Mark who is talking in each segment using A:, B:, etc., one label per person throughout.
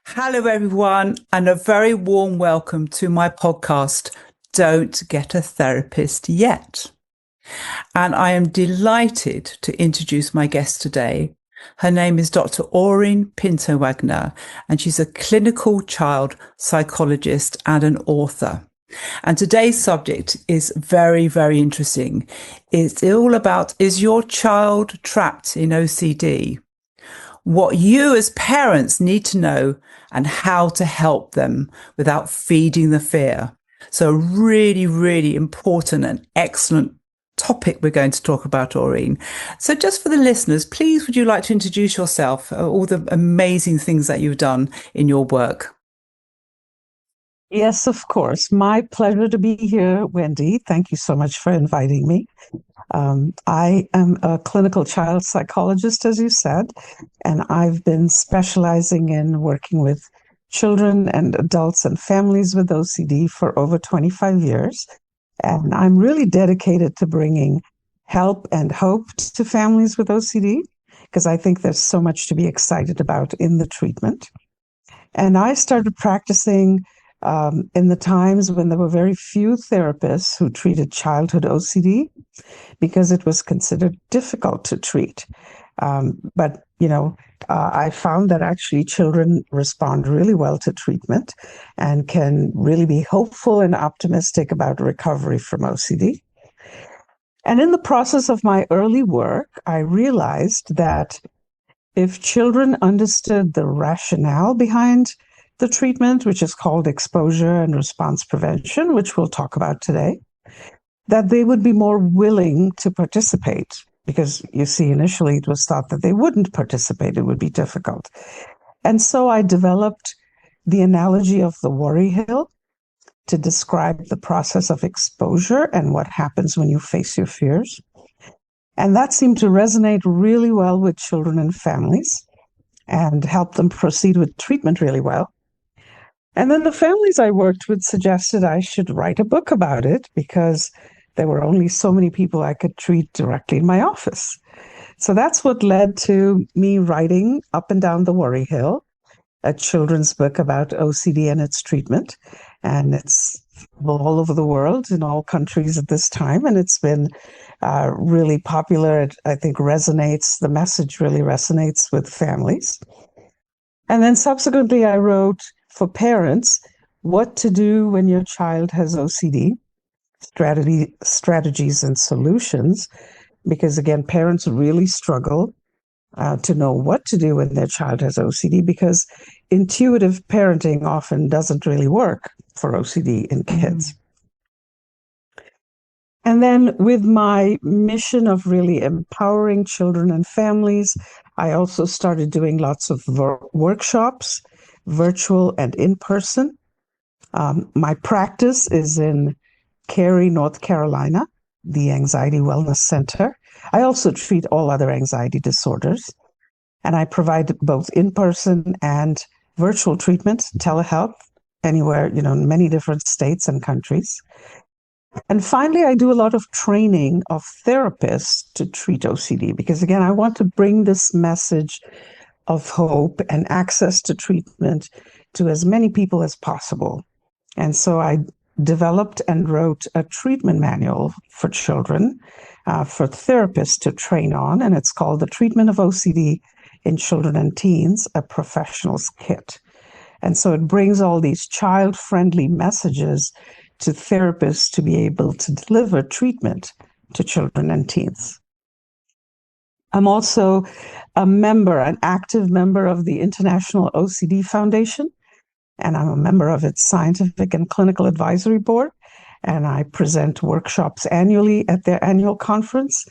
A: Hello, everyone, and a very warm welcome to my podcast, Don't Get a Therapist Yet. And I am delighted to introduce my guest today. Her name is Dr. Aureen Pinto Wagner, and she's a clinical child psychologist and an author. And today's subject is very, very interesting. It's all about, is your child trapped in OCD? What you as parents need to know and how to help them without feeding the fear. So really, really important and excellent topic we're going to talk about, Aureen. So just for the listeners, please, would you like to introduce yourself, all the amazing things that you've done in your work?
B: Yes, of course. My pleasure to be here, Wendy. Thank you so much for inviting me. I am a clinical child psychologist, as you said, and I've been specializing in working with children and adults and families with OCD for over 25 years. And I'm really dedicated to bringing help and hope to families with OCD, because I think there's so much to be excited about in the treatment. And I started practicing in the times when there were very few therapists who treated childhood OCD because it was considered difficult to treat. But I found that actually children respond really well to treatment and can really be hopeful and optimistic about recovery from OCD. And in the process of my early work, I realized that if children understood the rationale behind the treatment, which is called exposure and response prevention, which we'll talk about today, that they would be more willing to participate. Because you see, initially it was thought that they wouldn't participate, it would be difficult. And so I developed the analogy of the worry hill to describe the process of exposure and what happens when you face your fears. And that seemed to resonate really well with children and families and help them proceed with treatment really well. And then the families I worked with suggested I should write a book about it because there were only so many people I could treat directly in my office. So that's what led to me writing Up and Down the Worry Hill, a children's book about OCD and its treatment. And it's all over the world, in all countries at this time. And it's been really popular. It, I think, resonates, the message really resonates with families. And then subsequently, I wrote for parents what to do when your child has OCD, strategies and solutions, because again, parents really struggle to know what to do when their child has OCD because intuitive parenting often doesn't really work for OCD in kids. And then with my mission of really empowering children and families, I also started doing lots of workshops, virtual and in person. My practice is in Cary, North Carolina, the Anxiety Wellness Center. I also treat all other anxiety disorders, and I provide both in-person and virtual treatment, telehealth, anywhere, in many different states and countries. And finally, I do a lot of training of therapists to treat OCD, because again, I want to bring this message of hope and access to treatment to as many people as possible. And so I developed and wrote a treatment manual for children, for therapists to train on, and it's called The Treatment of OCD in Children and Teens, a Professional's Kit. And so it brings all these child-friendly messages to therapists to be able to deliver treatment to children and teens. I'm also an active member of the International OCD Foundation, and I'm a member of its Scientific and Clinical Advisory Board, and I present workshops annually at their annual conference.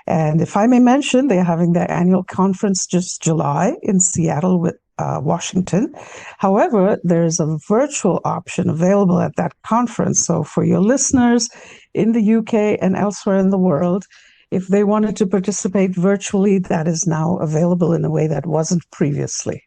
B: And if I may mention, they're having their annual conference just July in Seattle with Washington. However, there's a virtual option available at that conference. So for your listeners in the UK and elsewhere in the world, if they wanted to participate virtually, that is now available in a way that wasn't previously.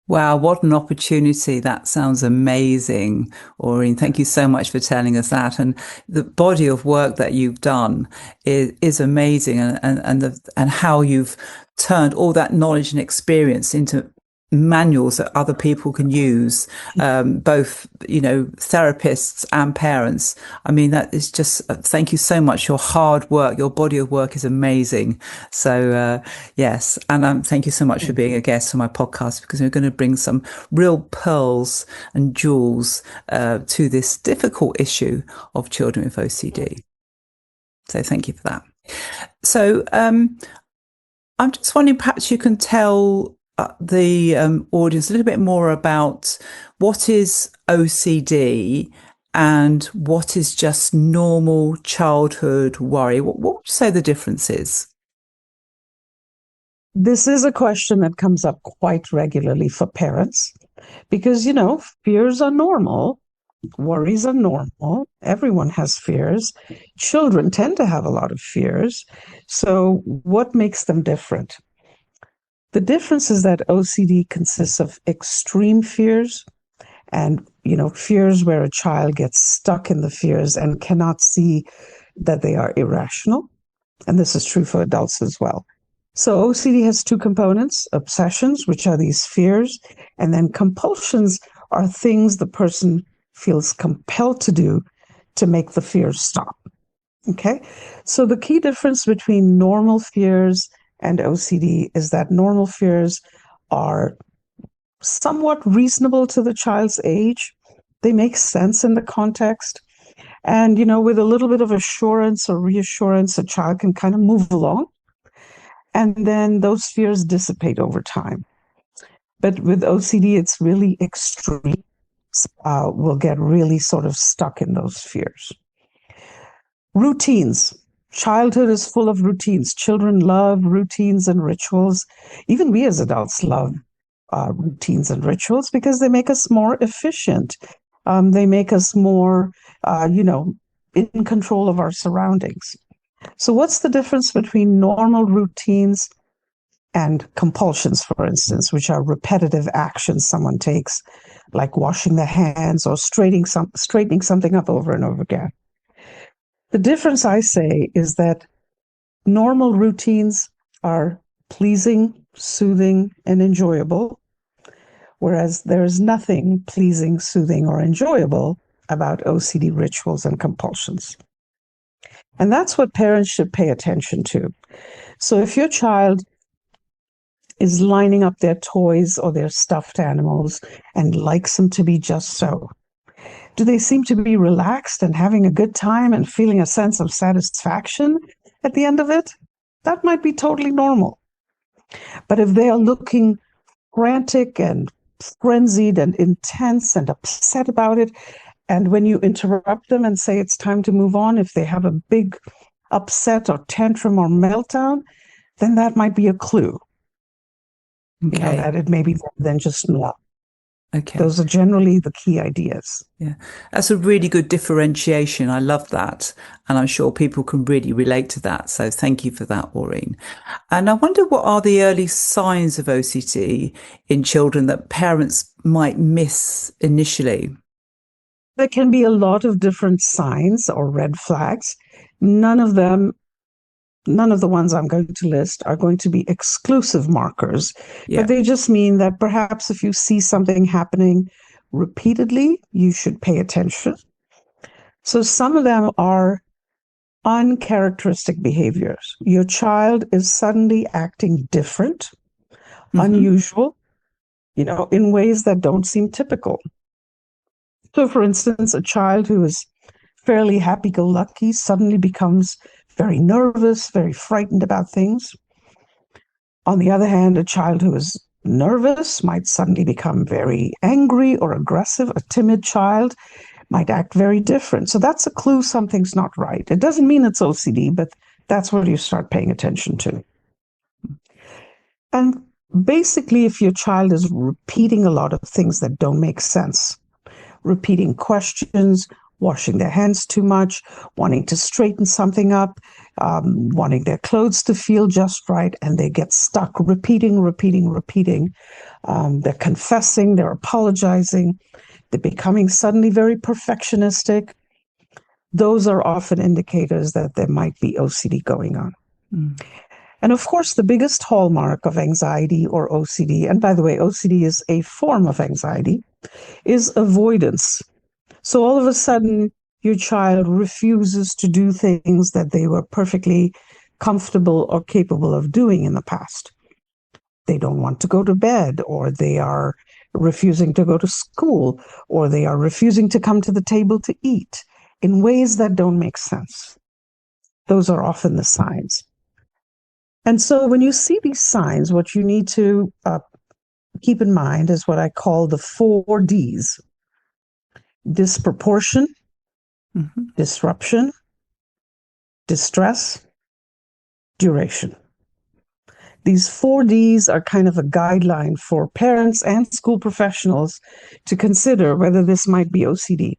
A: Wow, what an opportunity. That sounds amazing, Aureen. Thank you so much for telling us that. And the body of work that you've done is amazing, and how you've turned all that knowledge and experience into manuals that other people can use, both, therapists and parents. I mean, that is just, thank you so much. Your hard work, your body of work is amazing. So, yes. And thank you so much for being a guest on my podcast, because we're going to bring some real pearls and jewels to this difficult issue of children with OCD. So thank you for that. So I'm just wondering, perhaps you can tell the audience a little bit more about what is OCD and what is just normal childhood worry. What would you say the difference is?
B: This is a question that comes up quite regularly for parents because, fears are normal. Worries are normal. Everyone has fears. Children tend to have a lot of fears. So what makes them different? The difference is that OCD consists of extreme fears and, fears where a child gets stuck in the fears and cannot see that they are irrational. And this is true for adults as well. So OCD has two components: obsessions, which are these fears, and then compulsions are things the person feels compelled to do to make the fears stop. Okay? So the key difference between normal fears and OCD is that normal fears are somewhat reasonable to the child's age. They make sense in the context. And, with a little bit of assurance or reassurance, a child can kind of move along. And then those fears dissipate over time. But with OCD, it's really extreme. We'll get really sort of stuck in those fears. Routines. Childhood is full of routines. Children love routines and rituals. Even we as adults love routines and rituals because they make us more efficient. They make us more, in control of our surroundings. So what's the difference between normal routines and compulsions, for instance, which are repetitive actions someone takes, like washing their hands or straightening something up over and over again? The difference, I say, is that normal routines are pleasing, soothing, and enjoyable, whereas there is nothing pleasing, soothing, or enjoyable about OCD rituals and compulsions. And that's what parents should pay attention to. So if your child is lining up their toys or their stuffed animals and likes them to be just so, do they seem to be relaxed and having a good time and feeling a sense of satisfaction at the end of it? That might be totally normal. But if they are looking frantic and frenzied and intense and upset about it, and when you interrupt them and say it's time to move on, if they have a big upset or tantrum or meltdown, then that might be a clue.
A: Okay.
B: That it may be more than just normal.
A: Okay.
B: Those are generally the key ideas.
A: Yeah, that's a really good differentiation. I love that. And I'm sure people can really relate to that. So thank you for that, Aureen. And I wonder, what are the early signs of OCD in children that parents might miss initially?
B: There can be a lot of different signs or red flags. None of the ones I'm going to list are going to be exclusive markers, but they just mean that perhaps if you see something happening repeatedly, you should pay attention. So some of them are uncharacteristic behaviors. Your child is suddenly acting different, unusual, in ways that don't seem typical. So, for instance, a child who is fairly happy-go-lucky suddenly becomes very nervous, very frightened about things. On the other hand, a child who is nervous might suddenly become very angry or aggressive. A timid child might act very different. So that's a clue something's not right. It doesn't mean it's OCD, but that's what you start paying attention to. And basically, if your child is repeating a lot of things that don't make sense, repeating questions, washing their hands too much, wanting to straighten something up, wanting their clothes to feel just right, and they get stuck repeating. They're confessing, they're apologizing, they're becoming suddenly very perfectionistic. Those are often indicators that there might be OCD going on. And of course, the biggest hallmark of anxiety or OCD, and by the way, OCD is a form of anxiety, is avoidance. So all of a sudden, your child refuses to do things that they were perfectly comfortable or capable of doing in the past. They don't want to go to bed, or they are refusing to go to school, or they are refusing to come to the table to eat in ways that don't make sense. Those are often the signs. And so when you see these signs, what you need to keep in mind is what I call the 4 Ds: disproportion, disruption, distress, duration. These 4 Ds are kind of a guideline for parents and school professionals to consider whether this might be OCD.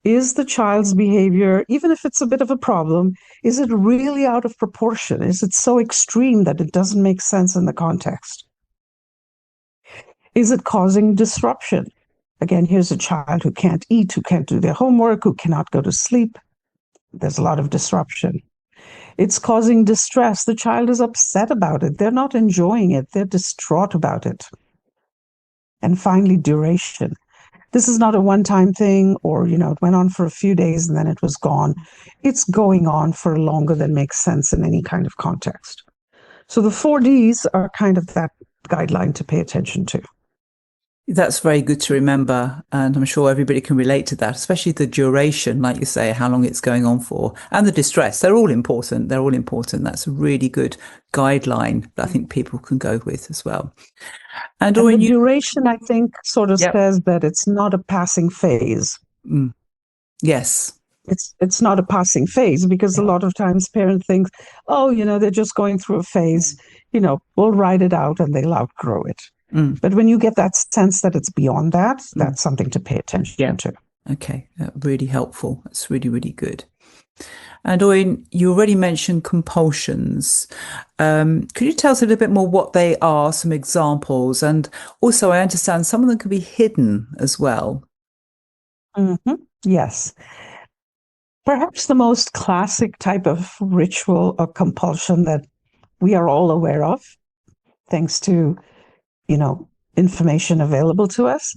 B: Is the child's behavior, even if it's a bit of a problem, is it really out of proportion? Is it so extreme that it doesn't make sense in the context? Is it causing disruption? Again, here's a child who can't eat, who can't do their homework, who cannot go to sleep. There's a lot of disruption. It's causing distress. The child is upset about it. They're not enjoying it. They're distraught about it. And finally, duration. This is not a one-time thing, or, it went on for a few days and then it was gone. It's going on for longer than makes sense in any kind of context. So the 4 Ds are kind of that guideline to pay attention to.
A: That's very good to remember, and I'm sure everybody can relate to that, especially the duration, like you say, how long it's going on for, and the distress. They're all important. That's a really good guideline that I think people can go with as well.
B: And the duration, I think, sort of says that it's not a passing phase.
A: Yes.
B: It's not a passing phase, because a lot of times parents think, they're just going through a phase, we'll ride it out and they'll outgrow it. But when you get that sense that it's beyond that, that's something to pay attention to.
A: Okay, really helpful. That's really, really good. And Aureen, you already mentioned compulsions. Could you tell us a little bit more what they are, some examples? And also, I understand some of them can be hidden as well.
B: Yes. Perhaps the most classic type of ritual or compulsion that we are all aware of, thanks to information available to us,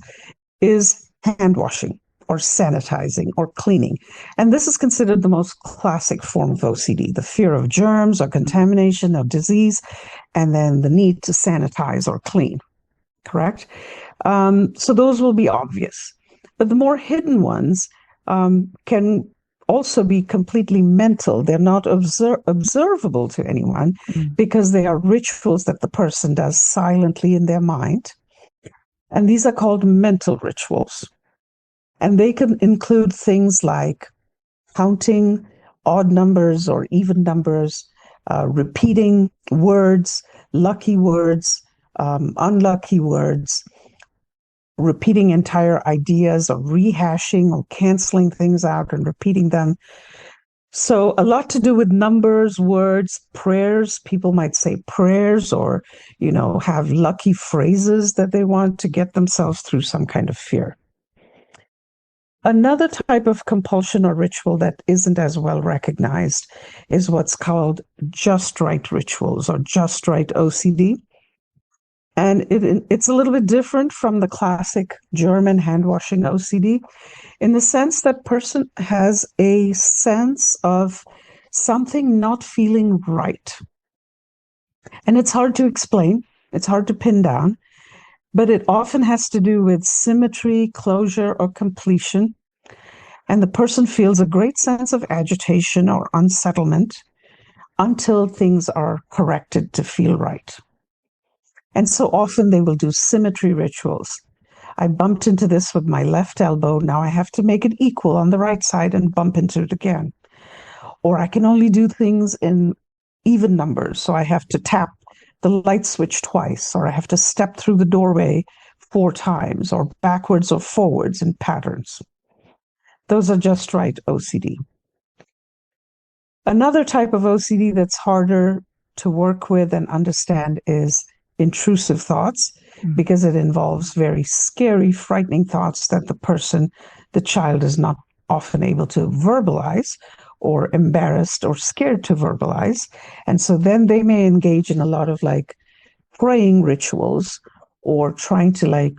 B: is hand washing or sanitizing or cleaning. And this is considered the most classic form of OCD, the fear of germs or contamination or disease, and then the need to sanitize or clean, correct? So those will be obvious. But the more hidden ones can also be completely mental. They're not observable to anyone because they are rituals that the person does silently in their mind. And these are called mental rituals. And they can include things like counting odd numbers or even numbers, repeating words, lucky words, unlucky words, repeating entire ideas, or rehashing or canceling things out and repeating them. So a lot to do with numbers, words, prayers. People might say prayers, or, have lucky phrases that they want to get themselves through some kind of fear. Another type of compulsion or ritual that isn't as well recognized is what's called just right rituals, or just right OCD. And it's a little bit different from the classic German hand-washing OCD in the sense that person has a sense of something not feeling right. And it's hard to explain. It's hard to pin down. But it often has to do with symmetry, closure, or completion. And the person feels a great sense of agitation or unsettlement until things are corrected to feel right. And so often they will do symmetry rituals. I bumped into this with my left elbow. Now I have to make it equal on the right side and bump into it again. Or I can only do things in even numbers. So I have to tap the light switch twice, or I have to step through the doorway 4 times, or backwards or forwards in patterns. Those are just right OCD. Another type of OCD that's harder to work with and understand is intrusive thoughts, because it involves very scary, frightening thoughts that the child is not often able to verbalize or embarrassed or scared to verbalize. And so then they may engage in a lot of like praying rituals or trying to like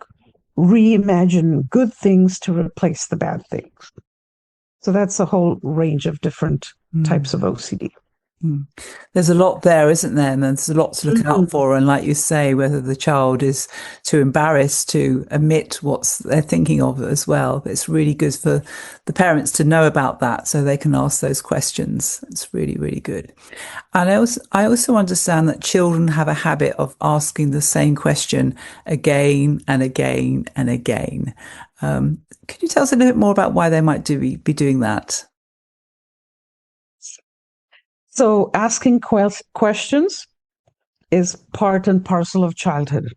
B: reimagine good things to replace the bad things. So that's a whole range of different types of OCD.
A: There's a lot there, isn't there? And there's a lot to look out for. And like you say, whether the child is too embarrassed to admit what they're thinking of as well. But it's really good for the parents to know about that so they can ask those questions. It's really, really good. And I also understand that children have a habit of asking the same question again and again and again. Could you tell us a little bit more about why they might be doing that?
B: So asking questions is part and parcel of childhood.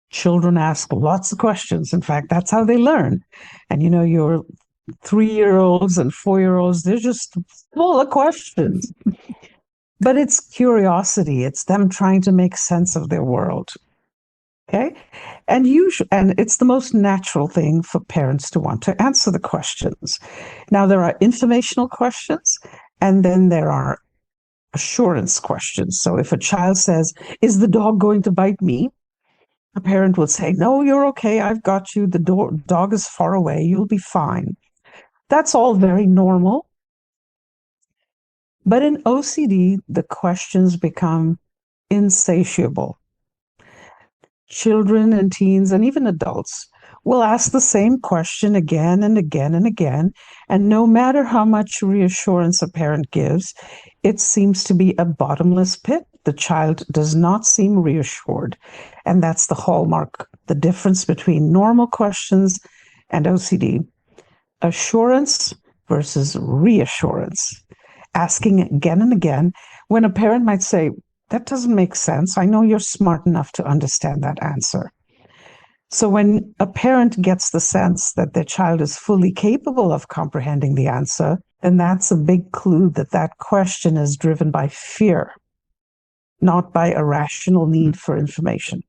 B: Children ask lots of questions. In fact, that's how they learn. And your 3-year-olds and 4-year-olds, they're just full of questions. But it's curiosity. It's them trying to make sense of their world. Okay? And it's the most natural thing for parents to want to answer the questions. Now, there are informational questions, and then there are assurance questions. So if a child says, "Is the dog going to bite me?" a parent would say, "No, you're okay. I've got you. The dog is far away. You'll be fine." That's all very normal. But in OCD, the questions become insatiable. Children and teens and even adults will ask the same question again and again and again. And no matter how much reassurance a parent gives, it seems to be a bottomless pit. The child does not seem reassured. And that's the hallmark, the difference between normal questions and OCD. Assurance versus reassurance. Asking again and again, when a parent might say, "That doesn't make sense. I know you're smart enough to understand that answer." So when a parent gets the sense that their child is fully capable of comprehending the answer, then that's a big clue that that question is driven by fear, not by a rational need for information.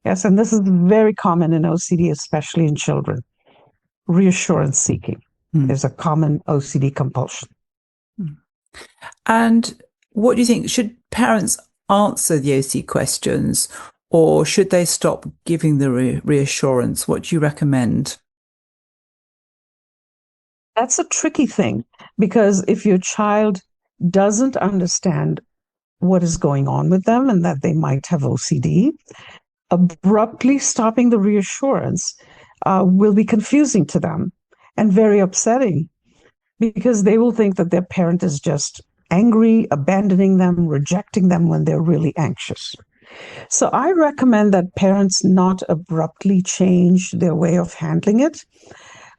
B: Yes, and this is very common in OCD, especially in children. Reassurance seeking is a common OCD compulsion.
A: And what do you think? Should parents answer the OCD questions, or should they stop giving the reassurance? What do you recommend?
B: That's a tricky thing, because if your child doesn't understand what is going on with them and that they might have OCD, abruptly stopping the reassurance will be confusing to them and very upsetting, because they will think that their parent is just angry, abandoning them, rejecting them when they're really anxious. So I recommend that parents not abruptly change their way of handling it,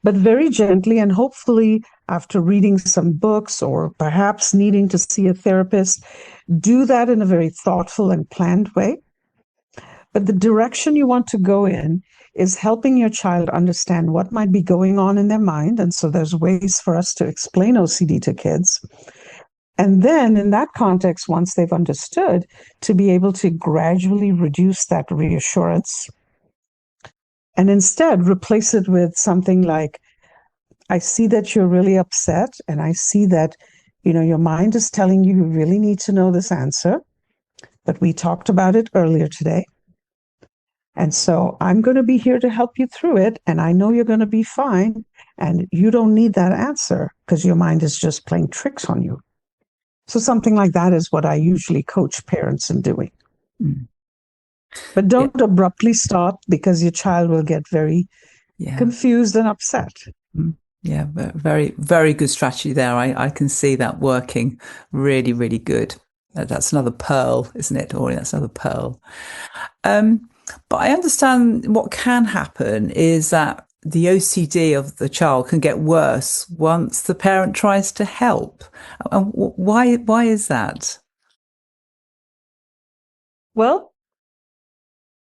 B: but very gently, and hopefully after reading some books or perhaps needing to see a therapist, do that in a very thoughtful and planned way. But the direction you want to go in is helping your child understand what might be going on in their mind. And so there's ways for us to explain OCD to kids. And then in that context, once they've understood, to be able to gradually reduce that reassurance and instead replace it with something like, "I see that you're really upset, and I see that, your mind is telling you really need to know this answer, but we talked about it earlier today. And so I'm going to be here to help you through it, and I know you're going to be fine, and you don't need that answer because your mind is just playing tricks on you." So something like that is what I usually coach parents in doing. But don't abruptly stop, because your child will get very confused and upset.
A: Yeah, very, very good strategy there. I can see that working really, really good. That's another pearl, isn't it, Aureen? That's another pearl. But I understand what can happen is that the OCD of the child can get worse once the parent tries to help. And why is that?
B: Well,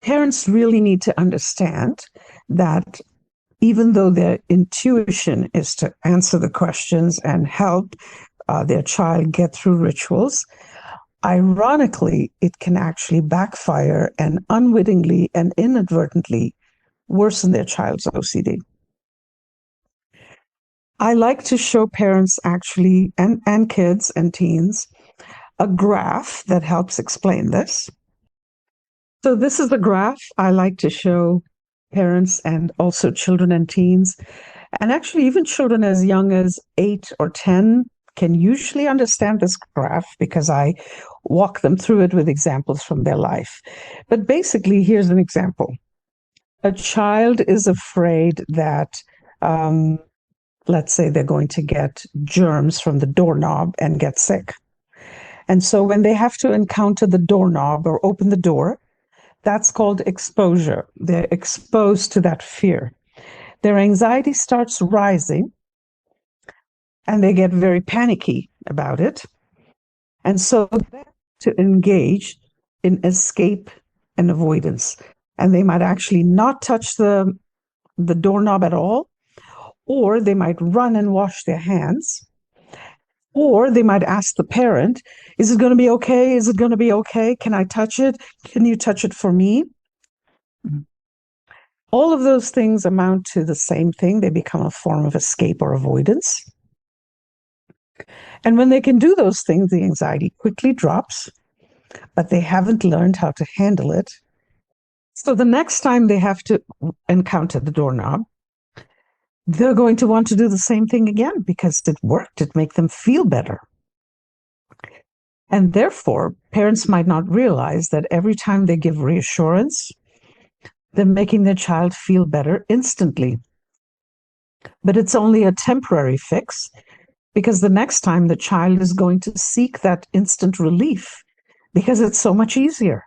B: parents really need to understand that even though their intuition is to answer the questions and help their child get through rituals, ironically, it can actually backfire and unwittingly and inadvertently worsen their child's OCD. I like to show parents actually, and kids and teens, a graph that helps explain this. So this is the graph I like to show parents and also children and teens, and actually even children as young as 8 or 10 can usually understand this graph because I walk them through it with examples from their life. But basically, here's an example. A child is afraid that, let's say they're going to get germs from the doorknob and get sick. And so when they have to encounter the doorknob or open the door, that's called exposure. They're exposed to that fear. Their anxiety starts rising and they get very panicky about it. And so they have to engage in escape and avoidance. And they might actually not touch the doorknob at all, or they might run and wash their hands, or they might ask the parent, is it going to be okay? Is it going to be okay? Can I touch it? Can you touch it for me? Mm-hmm. All of those things amount to the same thing. They become a form of escape or avoidance. And when they can do those things, the anxiety quickly drops, but they haven't learned how to handle it. So the next time they have to encounter the doorknob, they're going to want to do the same thing again because it worked. It makes them feel better. And therefore, parents might not realize that every time they give reassurance, they're making their child feel better instantly. But it's only a temporary fix because the next time the child is going to seek that instant relief because it's so much easier,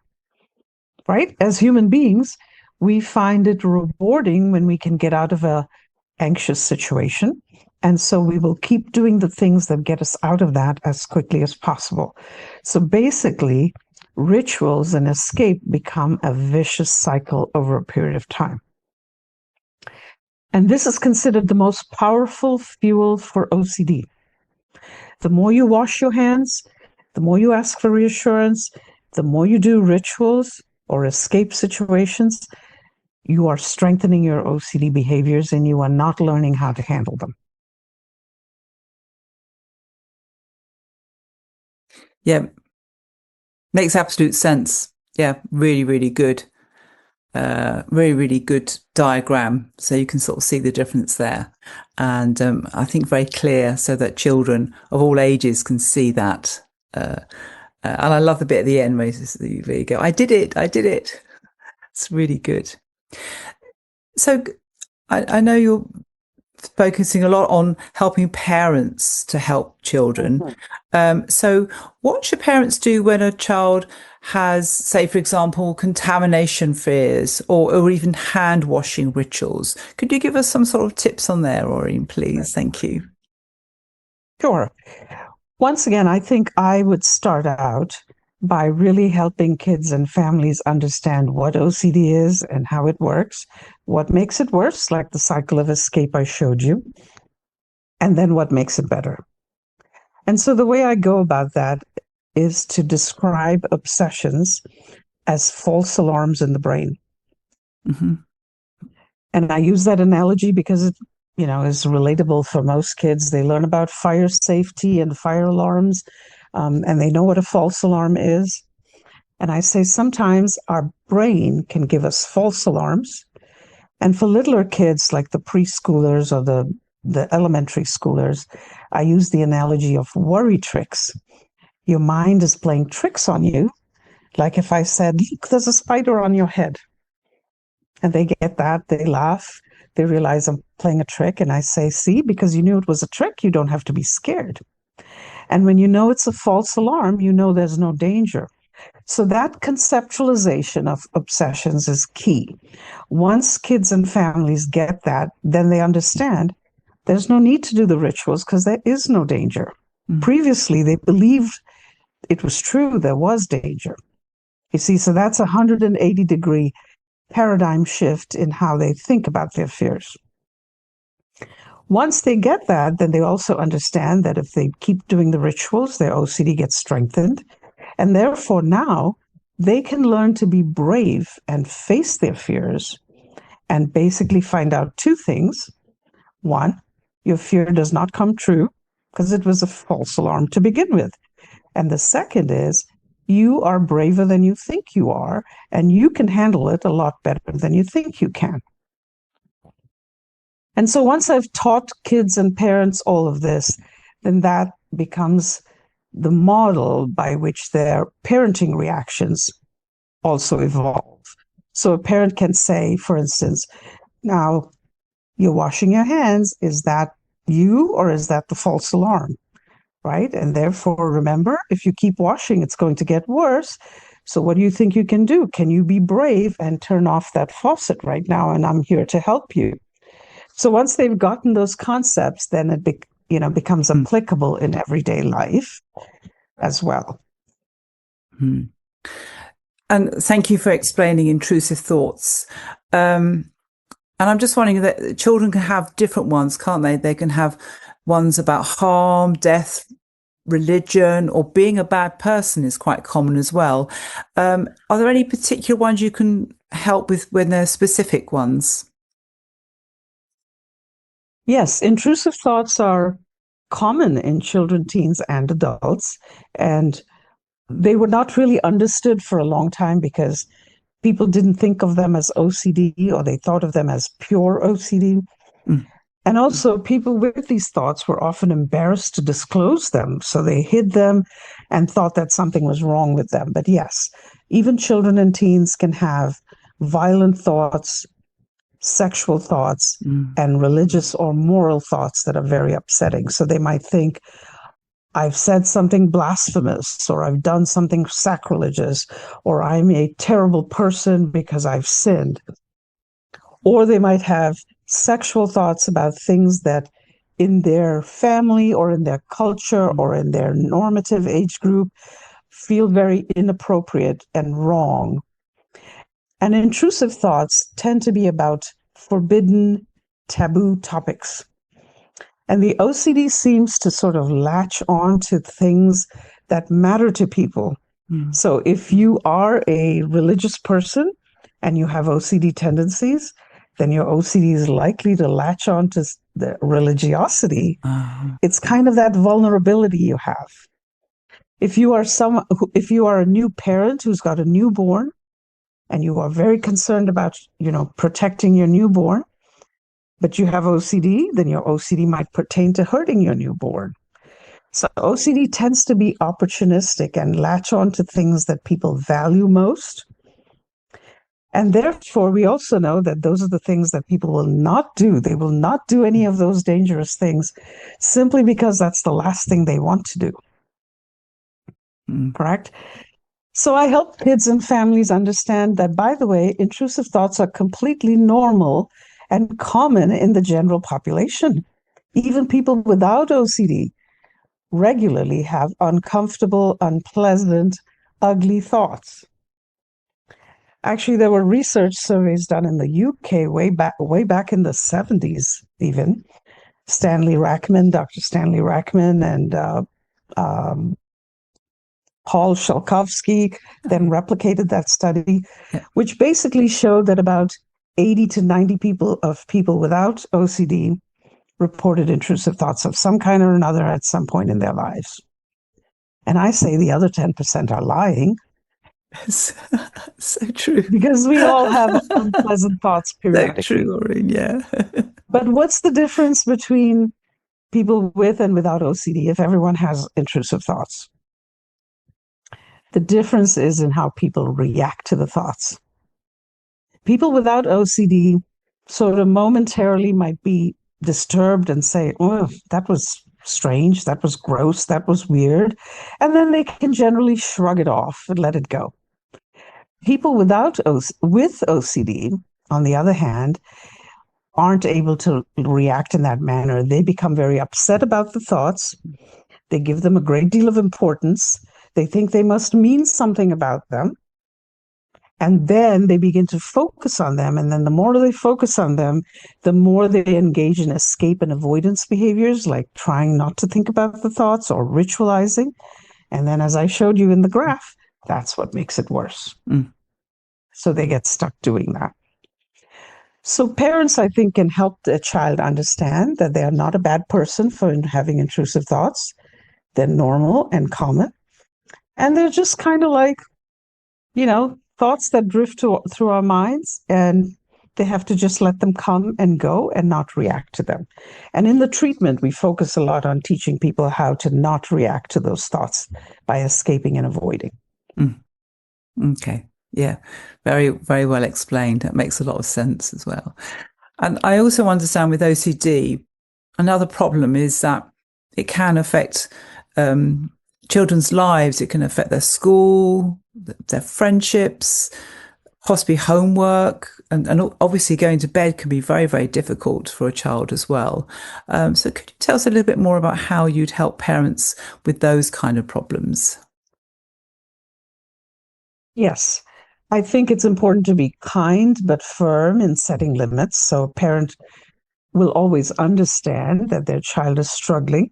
B: right? As human beings, we find it rewarding when we can get out of an anxious situation. And so we will keep doing the things that get us out of that as quickly as possible. So basically, rituals and escape become a vicious cycle over a period of time. And this is considered the most powerful fuel for OCD. The more you wash your hands, the more you ask for reassurance, the more you do rituals or escape situations, you are strengthening your OCD behaviors and you are not learning how to handle them.
A: Yeah, makes absolute sense. Yeah, really, really good. Really, really good diagram. So you can sort of see the difference there. And I think very clear so that children of all ages can see that. And I love the bit at the end where you go, I did it. It's really good. So I know you're focusing a lot on helping parents to help children. So what should parents do when a child has, say, for example, contamination fears or even hand washing rituals? Could you give us some sort of tips on there, Aureen, please? Thank you.
B: Sure. Once again, I think I would start out by really helping kids and families understand what OCD is and how it works, what makes it worse, like the cycle of escape I showed you, and then what makes it better. And so the way I go about that is to describe obsessions as false alarms in the brain. Mm-hmm. And I use that analogy because it, is relatable for most kids. They learn about fire safety and fire alarms, and they know what a false alarm is. And I say sometimes our brain can give us false alarms. And for littler kids like the preschoolers or the elementary schoolers, I use the analogy of worry tricks. Your mind is playing tricks on you. Like if I said, look, there's a spider on your head. And they get that, they laugh, they realize I'm playing a trick. And I say, see, because you knew it was a trick, you don't have to be scared. And when you know it's a false alarm, you know there's no danger. So that conceptualization of obsessions is key. Once kids and families get that, then they understand there's no need to do the rituals because there is no danger. Mm-hmm. Previously, they believed it was true, there was danger. You see, so that's a 180-degree paradigm shift in how they think about their fears. Once they get that, then they also understand that if they keep doing the rituals, their OCD gets strengthened. And therefore now they can learn to be brave and face their fears and basically find out two things. One, your fear does not come true because it was a false alarm to begin with. And the second is you are braver than you think you are, and you can handle it a lot better than you think you can. And so once I've taught kids and parents all of this, then that becomes the model by which their parenting reactions also evolve. So a parent can say, for instance, now you're washing your hands. Is that you or is that the false alarm? Right? And therefore, remember, if you keep washing, it's going to get worse. So what do you think you can do? Can you be brave and turn off that faucet right now? And I'm here to help you. So once they've gotten those concepts, then it becomes applicable in everyday life as well.
A: Hmm. And thank you for explaining intrusive thoughts. And I'm just wondering that children can have different ones, can't they? They can have ones about harm, death, religion, or being a bad person is quite common as well. Are there any particular ones you can help with when they're specific ones?
B: Yes, intrusive thoughts are common in children, teens, and adults. And they were not really understood for a long time because people didn't think of them as OCD, or they thought of them as pure OCD. And also, people with these thoughts were often embarrassed to disclose them. So they hid them and thought that something was wrong with them. But yes, even children and teens can have violent thoughts, sexual thoughts, and religious or moral thoughts that are very upsetting. So they might think, I've said something blasphemous, or I've done something sacrilegious, or I'm a terrible person because I've sinned. Or they might have sexual thoughts about things that in their family or in their culture or in their normative age group feel very inappropriate and wrong. And intrusive thoughts tend to be about forbidden, taboo topics. And the OCD seems to sort of latch on to things that matter to people. So if you are a religious person and you have OCD tendencies, then your OCD is likely to latch on to the religiosity. It's kind of that vulnerability you have. If you are a new parent who's got a newborn, and you are very concerned about, protecting your newborn, but you have OCD, then your OCD might pertain to hurting your newborn. So OCD tends to be opportunistic and latch on to things that people value most. And therefore, we also know that those are the things that people will not do. They will not do any of those dangerous things simply because that's the last thing they want to do. Correct? So I help kids and families understand that, by the way, intrusive thoughts are completely normal and common in the general population. Even people without OCD regularly have uncomfortable, unpleasant, ugly thoughts. Actually, there were research surveys done in the UK way back in the 70s, even. Dr. Stanley Rachman, and Paul Shalkovsky then replicated that study, which basically showed that about 80 to 90 people without OCD reported intrusive thoughts of some kind or another at some point in their lives. And I say the other 10% are lying.
A: So true.
B: Because we all have unpleasant thoughts periodically.
A: So true, Aureen, yeah.
B: But what's the difference between people with and without OCD if everyone has intrusive thoughts? The difference is in how people react to the thoughts. People without OCD sort of momentarily might be disturbed and say, oh, that was strange, that was gross, that was weird. And then they can generally shrug it off and let it go. People with OCD, on the other hand, aren't able to react in that manner. They become very upset about the thoughts. They give them a great deal of importance. They think they must mean something about them. And then they begin to focus on them. And then the more they focus on them, the more they engage in escape and avoidance behaviors, like trying not to think about the thoughts or ritualizing. And then, as I showed you in the graph, that's what makes it worse. So they get stuck doing that. So parents, I think, can help their child understand that they are not a bad person for having intrusive thoughts. They're normal and common. And they're just kind of like, thoughts that drift through our minds, and they have to just let them come and go and not react to them. And in the treatment, we focus a lot on teaching people how to not react to those thoughts by escaping and avoiding.
A: Okay. Yeah. Very, very well explained. That makes a lot of sense as well. And I also understand with OCD, another problem is that it can affect children's lives. It can affect their school, their friendships, possibly homework, and obviously going to bed can be very, very difficult for a child as well. So could you tell us a little bit more about how you'd help parents with those kind of problems?
B: Yes. I think it's important to be kind but firm in setting limits. So a parent will always understand that their child is struggling.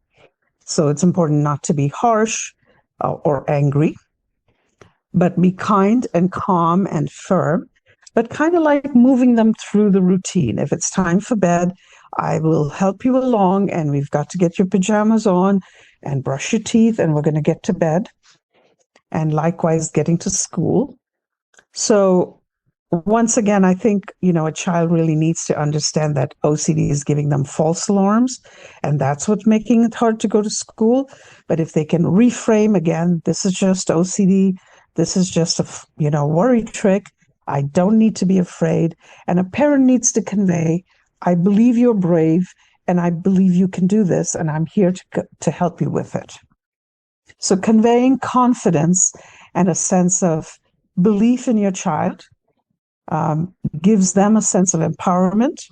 B: So it's important not to be harsh or angry, but be kind and calm and firm, but kind of like moving them through the routine. If it's time for bed, I will help you along, and we've got to get your pajamas on and brush your teeth, and we're going to get to bed. And likewise, getting to school. So once again, I think, a child really needs to understand that OCD is giving them false alarms, and that's what's making it hard to go to school. But if they can reframe again, this is just OCD, this is just a, worry trick. I don't need to be afraid. And a parent needs to convey, I believe you're brave, and I believe you can do this, and I'm here to help you with it. So conveying confidence and a sense of belief in your child gives them a sense of empowerment.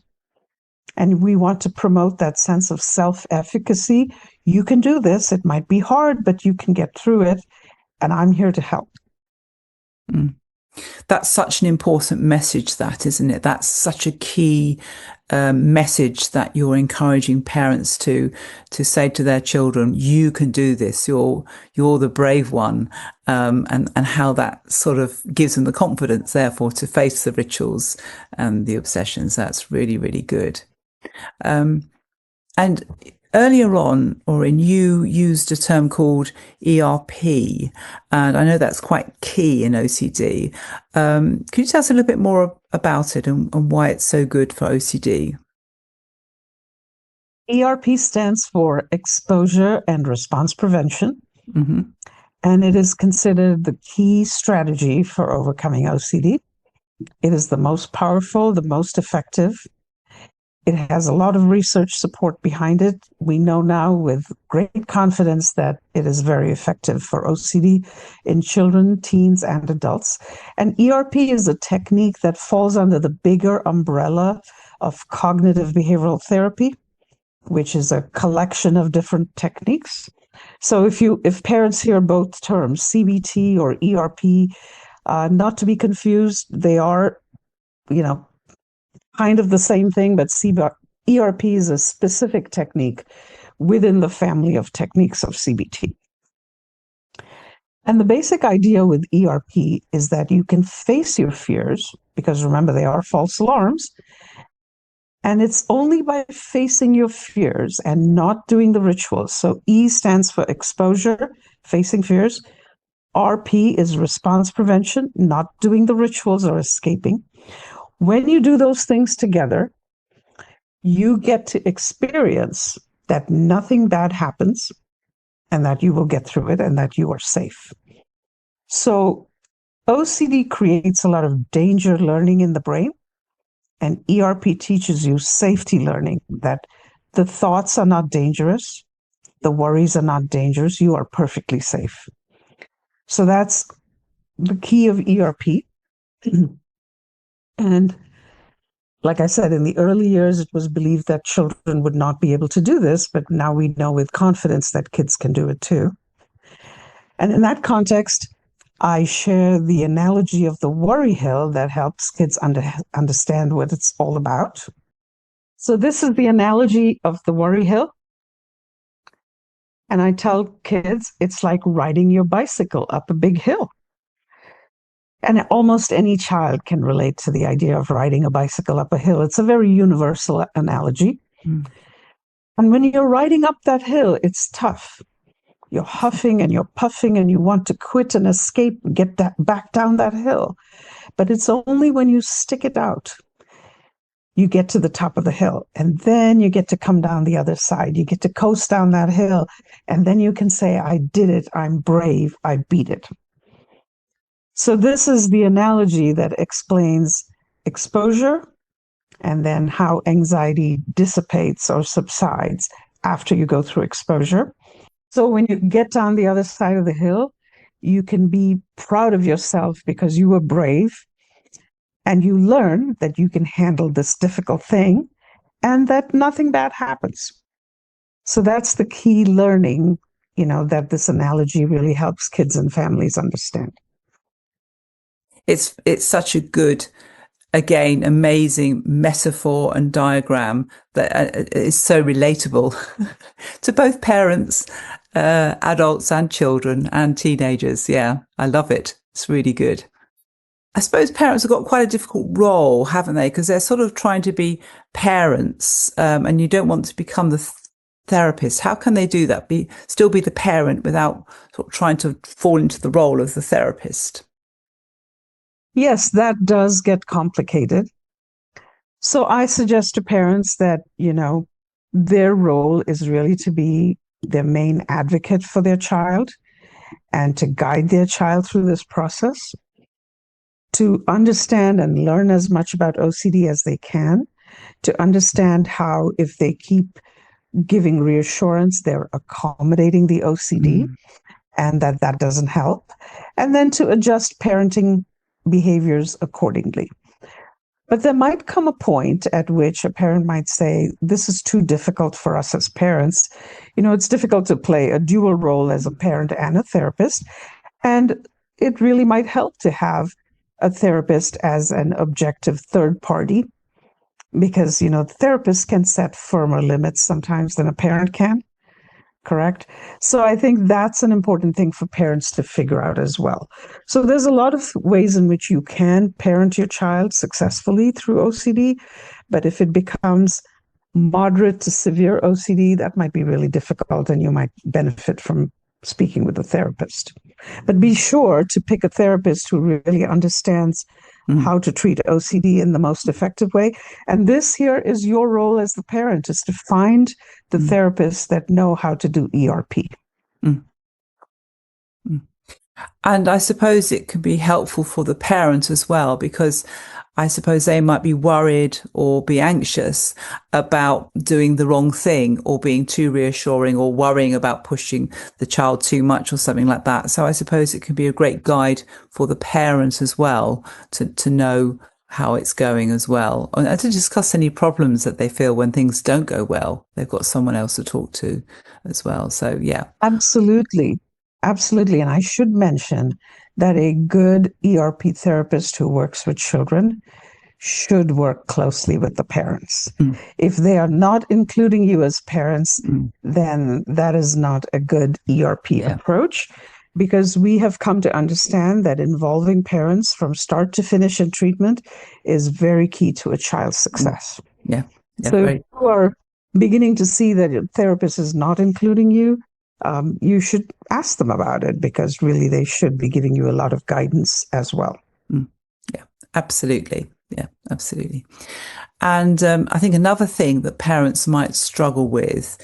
B: And we want to promote that sense of self-efficacy. You can do this. It might be hard, but you can get through it. And I'm here to help.
A: That's such an important message, that, isn't it? That's such a key message that you're encouraging parents to say to their children, you can do this, you're the brave one, and how that sort of gives them the confidence, therefore, to face the rituals and the obsessions. That's really, really good. And earlier on, Aureen, you used a term called ERP, and I know that's quite key in OCD. Could you tell us a little bit more about it and why it's so good for OCD?
B: ERP stands for Exposure and Response Prevention,
A: Mm-hmm.
B: and it is considered the key strategy for overcoming OCD. It is the most powerful, the most effective. It has a lot of research support behind it. We know now with great confidence that it is very effective for OCD in children, teens, and adults. And ERP is a technique that falls under the bigger umbrella of cognitive behavioral therapy, which is a collection of different techniques. So if parents hear both terms, CBT or ERP, not to be confused, they are, kind of the same thing, but ERP is a specific technique within the family of techniques of CBT. And the basic idea with ERP is that you can face your fears, because remember, they are false alarms. And it's only by facing your fears and not doing the rituals. So E stands for exposure, facing fears. RP is response prevention, not doing the rituals or escaping. When you do those things together, you get to experience that nothing bad happens and that you will get through it and that you are safe. So OCD creates a lot of danger learning in the brain, and ERP teaches you safety learning, that the thoughts are not dangerous, the worries are not dangerous, you are perfectly safe. So that's the key of ERP. And like I said, in the early years, it was believed that children would not be able to do this, but now we know with confidence that kids can do it too. And in that context, I share the analogy of the worry hill that helps kids understand what it's all about. So this is the analogy of the worry hill. And I tell kids, it's like riding your bicycle up a big hill. And almost any child can relate to the idea of riding a bicycle up a hill. It's a very universal analogy. Mm. And when you're riding up that hill, it's tough. You're huffing and you're puffing and you want to quit and escape and get back down that hill. But it's only when you stick it out, you get to the top of the hill. And then you get to come down the other side. You get to coast down that hill. And then you can say, I did it. I'm brave. I beat it. So this is the analogy that explains exposure and then how anxiety dissipates or subsides after you go through exposure. So when you get down the other side of the hill, you can be proud of yourself because you were brave and you learn that you can handle this difficult thing and that nothing bad happens. So that's the key learning, that this analogy really helps kids and families understand.
A: It's such a good, again, amazing metaphor and diagram that is so relatable to both parents, adults and children and teenagers. Yeah, I love it. It's really good. I suppose parents have got quite a difficult role, haven't they? Because they're sort of trying to be parents, and you don't want to become the therapist. How can they do that? Still be the parent without sort of trying to fall into the role of the therapist?
B: Yes, that does get complicated. So I suggest to parents that, their role is really to be their main advocate for their child and to guide their child through this process, to understand and learn as much about OCD as they can, to understand how, if they keep giving reassurance, they're accommodating the OCD and that doesn't help, and then to adjust parenting behaviors accordingly. But there might come a point at which a parent might say, this is too difficult for us as parents. It's difficult to play a dual role as a parent and a therapist. And it really might help to have a therapist as an objective third party because, the therapist can set firmer limits sometimes than a parent can. Correct? So I think that's an important thing for parents to figure out as well. So there's a lot of ways in which you can parent your child successfully through OCD, but if it becomes moderate to severe OCD, that might be really difficult and you might benefit from speaking with a therapist. But be sure to pick a therapist who really understands how to treat OCD in the most effective way. And this here is your role as the parent, is to find the therapists that know how to do ERP.
A: And I suppose it can be helpful for the parent as well, because I suppose they might be worried or be anxious about doing the wrong thing or being too reassuring or worrying about pushing the child too much or something like that. So I suppose it can be a great guide for the parent as well to know how it's going as well, and to discuss any problems that they feel when things don't go well. They've got someone else to talk to as well. So, yeah.
B: Absolutely. Absolutely. And I should mention that a good ERP therapist who works with children should work closely with the parents. If they are not including you as parents, then that is not a good ERP approach, because we have come to understand that involving parents from start to finish in treatment is very key to a child's success. So if you are beginning to see that your therapist is not including you, you should ask them about it, because really they should be giving you a lot of guidance as well.
A: Absolutely. Yeah, absolutely. And I think another thing that parents might struggle with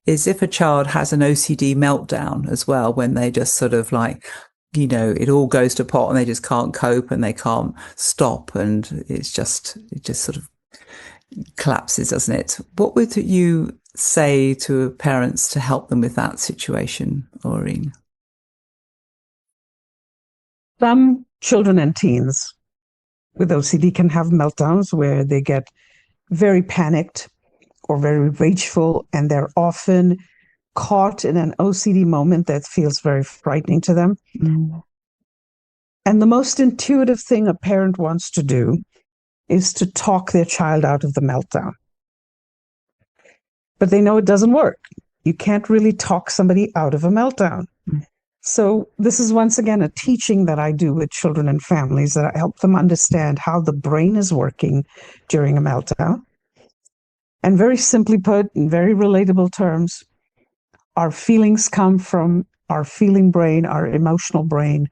A: is if a child has an OCD meltdown as well, when they just sort of it all goes to pot and they just can't cope and they can't stop, and it just sort of collapses, doesn't it? What would you say to parents to help them with that situation, Aureen?
B: Some children and teens with OCD can have meltdowns where they get very panicked or very rageful, and they're often caught in an OCD moment that feels very frightening to them. And the most intuitive thing a parent wants to do is to talk their child out of the meltdown. But they know it doesn't work. You can't really talk somebody out of a meltdown. So this is once again a teaching that I do with children and families, that I help them understand how the brain is working during a meltdown. And very simply put, in very relatable terms, our feelings come from our feeling brain, our emotional brain,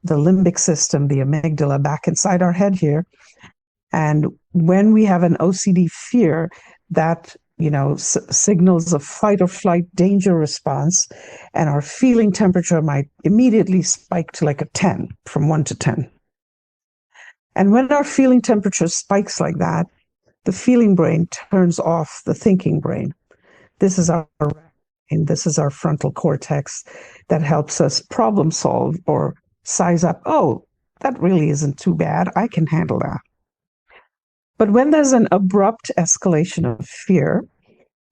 B: the limbic system, the amygdala, back inside our head here. And when we have an OCD fear, that signals a fight or flight danger response, and our feeling temperature might immediately spike to like a 10, from 1 to 10. And when our feeling temperature spikes like that, the feeling brain turns off the thinking brain. This is our frontal cortex that helps us problem solve or size up. Oh, that really isn't too bad. I can handle that. But when there's an abrupt escalation of fear,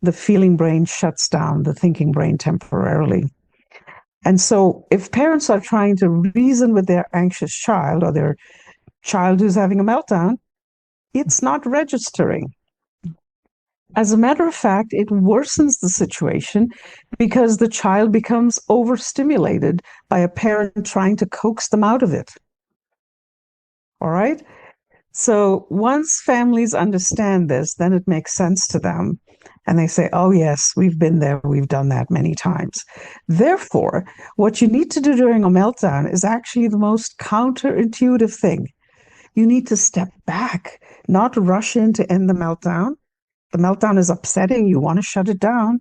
B: the feeling brain shuts down the thinking brain temporarily. And so if parents are trying to reason with their anxious child, or their child who's having a meltdown, it's not registering. As a matter of fact, it worsens the situation because the child becomes overstimulated by a parent trying to coax them out of it. All right? So once families understand this, then it makes sense to them. And they say, oh, yes, we've been there. We've done that many times. Therefore, what you need to do during a meltdown is actually the most counterintuitive thing. You need to step back, not rush in to end the meltdown. The meltdown is upsetting. You want to shut it down,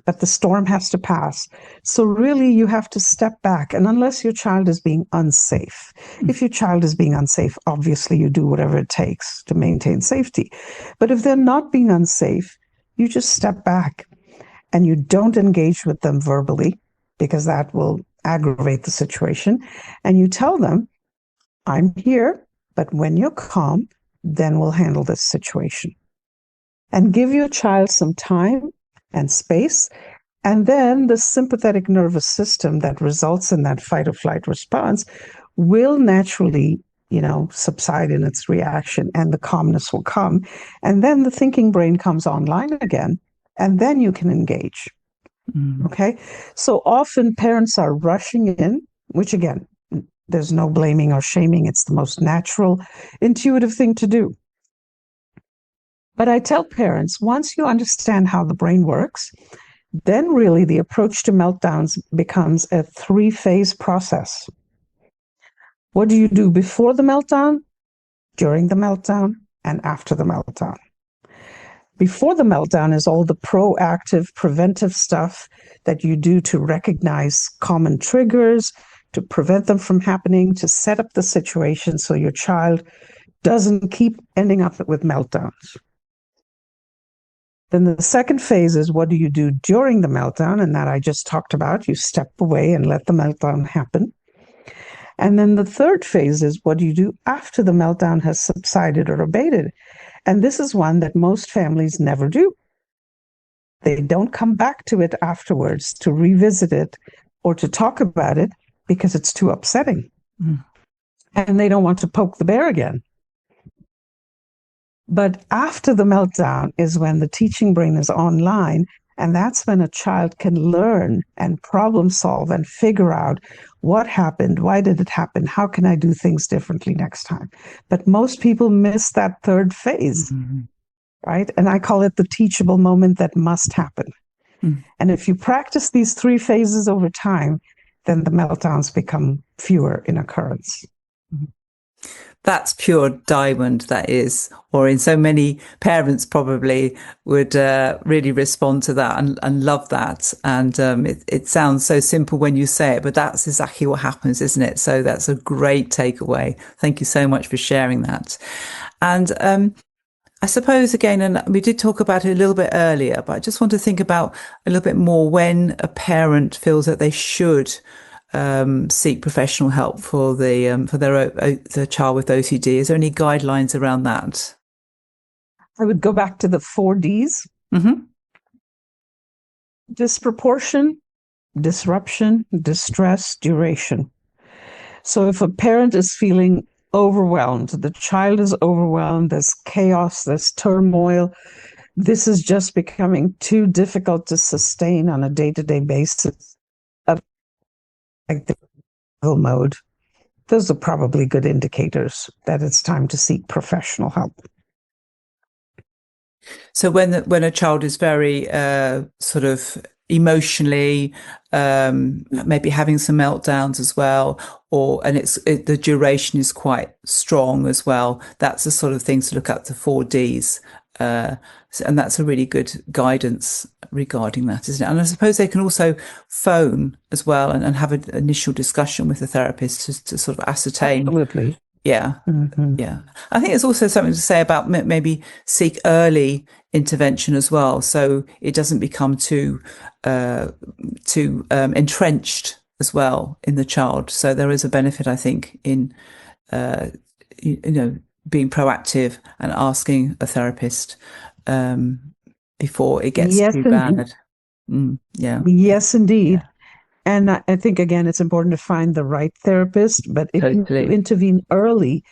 B: but the storm has to pass. So really, you have to step back. And unless your child is being unsafe, if your child is being unsafe, obviously you do whatever it takes to maintain safety. But if they're not being unsafe, you just step back and you don't engage with them verbally, because that will aggravate the situation. And you tell them, I'm here, but when you're calm, then we'll handle this situation. And give your child some time and space. And then the sympathetic nervous system that results in that fight or flight response will naturally, subside in its reaction, and the calmness will come. And then the thinking brain comes online again, and then you can engage. Okay? So often parents are rushing in, which again, there's no blaming or shaming. It's the most natural, intuitive thing to do. But I tell parents, once you understand how the brain works, then really the approach to meltdowns becomes a 3-phase process. What do you do before the meltdown, during the meltdown, and after the meltdown? Before the meltdown is all the proactive, preventive stuff that you do to recognize common triggers, to prevent them from happening, to set up the situation so your child doesn't keep ending up with meltdowns. Then the second phase is, what do you do during the meltdown? And that I just talked about. You step away and let the meltdown happen. And then the third phase is, what do you do after the meltdown has subsided or abated? And this is one that most families never do. They don't come back to it afterwards to revisit it or to talk about it, because it's too upsetting. And they don't want to poke the bear again. But after the meltdown is when the teaching brain is online, and that's when a child can learn and problem solve and figure out what happened, why did it happen, how can I do things differently next time. But most people miss that third phase, right? And I call it the teachable moment that must happen. And if you practice these 3 phases over time, then the meltdowns become fewer in occurrence.
A: That's pure diamond, that is. Or in so many parents probably would really respond to that and love that. And it sounds so simple when you say it, but that's exactly what happens, isn't it? So that's a great takeaway. Thank you so much for sharing that. And I suppose, again, and we did talk about it a little bit earlier, but I just want to think about a little bit more when a parent feels that they should seek professional help for the child with OCD. Is there any guidelines around that?
B: I would go back to the 4 Ds. Disproportion, disruption, distress, duration. So if a parent is feeling overwhelmed, the child is overwhelmed, there's chaos, there's turmoil, this is just becoming too difficult to sustain on a day-to-day basis. like the survival mode, those are probably good indicators that it's time to seek professional help.
A: So when a child is very sort of emotionally, maybe having some meltdowns as well, and the duration is quite strong as well, that's the sort of things to look at, the 4Ds. And that's a really good guidance regarding that, isn't it? And I suppose they can also phone as well and have an initial discussion with the therapist to sort of ascertain.
B: Absolutely.
A: Yeah. Yeah. I think there's also something to say about maybe seek early intervention as well, so it doesn't become too entrenched as well in the child. So there is a benefit, I think, in being proactive and asking a therapist before it gets too bad.
B: Yeah. Yes, indeed. Yeah. And I think, again, it's important to find the right therapist. But if you intervene early,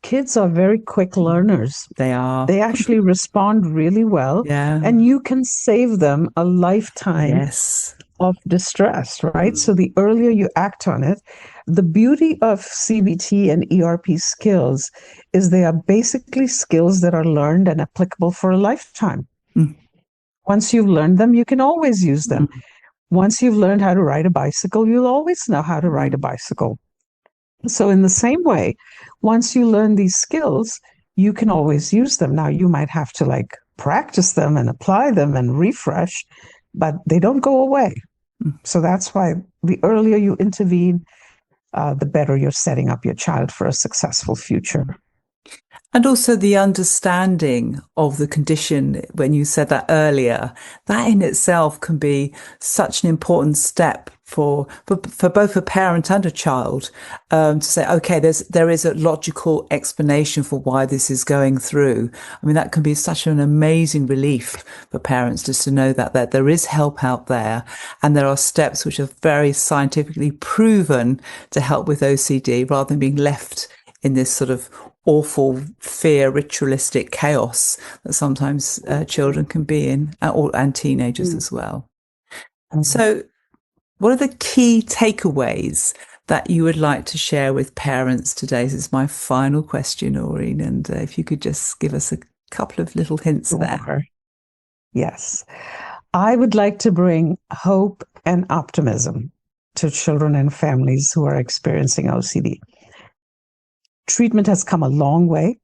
B: kids are very quick learners.
A: They are.
B: They actually respond really well.
A: Yeah.
B: And you can save them a lifetime of distress, right? So the earlier you act on it, the beauty of CBT and ERP skills is they are basically skills that are learned and applicable for a lifetime. Once you've learned them, you can always use them. Once you've learned how to ride a bicycle, you'll always know how to ride a bicycle. So in the same way, once you learn these skills, you can always use them. Now, you might have to practice them and apply them and refresh, but they don't go away. So that's why the earlier you intervene, the better you're setting up your child for a successful future.
A: And also the understanding of the condition, when you said that earlier, that in itself can be such an important step for both a parent and a child, to say, okay, there is a logical explanation for why this is going through. I mean, that can be such an amazing relief for parents, just to know that there is help out there, and there are steps which are very scientifically proven to help with OCD, rather than being left in this sort of awful fear, ritualistic chaos that sometimes children can be in, and teenagers as well. So what are the key takeaways that you would like to share with parents today? This is my final question, Aureen, and if you could just give us a couple of little hints there.
B: Yes. I would like to bring hope and optimism to children and families who are experiencing OCD. Treatment has come a long way.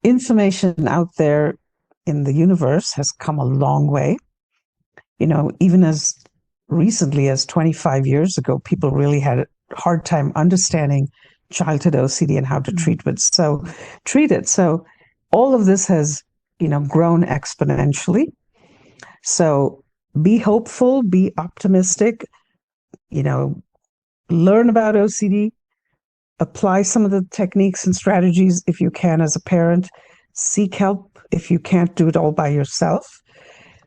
B: Information out there in the universe has come a long way. Even as recently as 25 years ago, people really had a hard time understanding childhood OCD and how to treat it. So all of this has, grown exponentially. So be hopeful, be optimistic, learn about OCD, apply some of the techniques and strategies if you can as a parent, seek help if you can't do it all by yourself.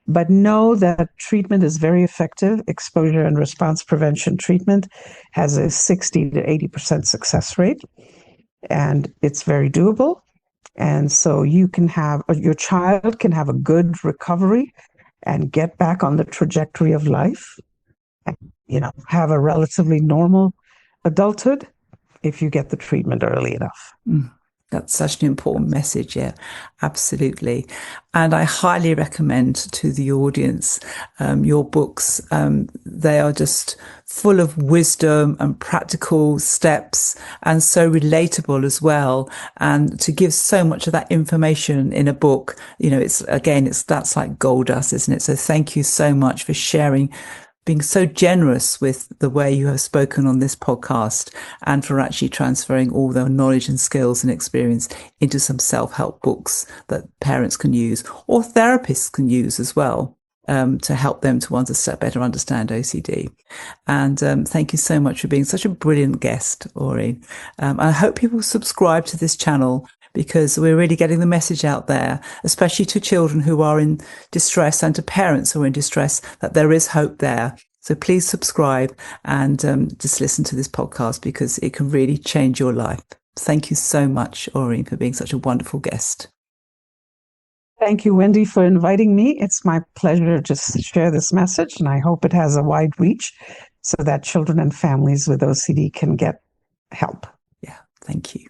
B: But know that treatment is very effective. Exposure and response prevention treatment has a 60 to 80% success rate, and it's very doable. And so your child can have a good recovery and get back on the trajectory of life, and, have a relatively normal adulthood if you get the treatment early enough.
A: That's such an important message. Yeah, absolutely. And I highly recommend to the audience your books. They are just full of wisdom and practical steps, and so relatable as well. And to give so much of that information in a book, that's like gold dust, isn't it? So thank you so much for sharing, being so generous with the way you have spoken on this podcast, and for actually transferring all the knowledge and skills and experience into some self-help books that parents can use, or therapists can use as well, to help them to better understand OCD. And thank you so much for being such a brilliant guest, Aureen. I hope people subscribe to this channel, because we're really getting the message out there, especially to children who are in distress and to parents who are in distress, that there is hope there. So please subscribe and just listen to this podcast, because it can really change your life. Thank you so much, Aureen, for being such a wonderful guest.
B: Thank you, Wendy, for inviting me. It's my pleasure to share this message, and I hope it has a wide reach so that children and families with OCD can get help.
A: Yeah, thank you.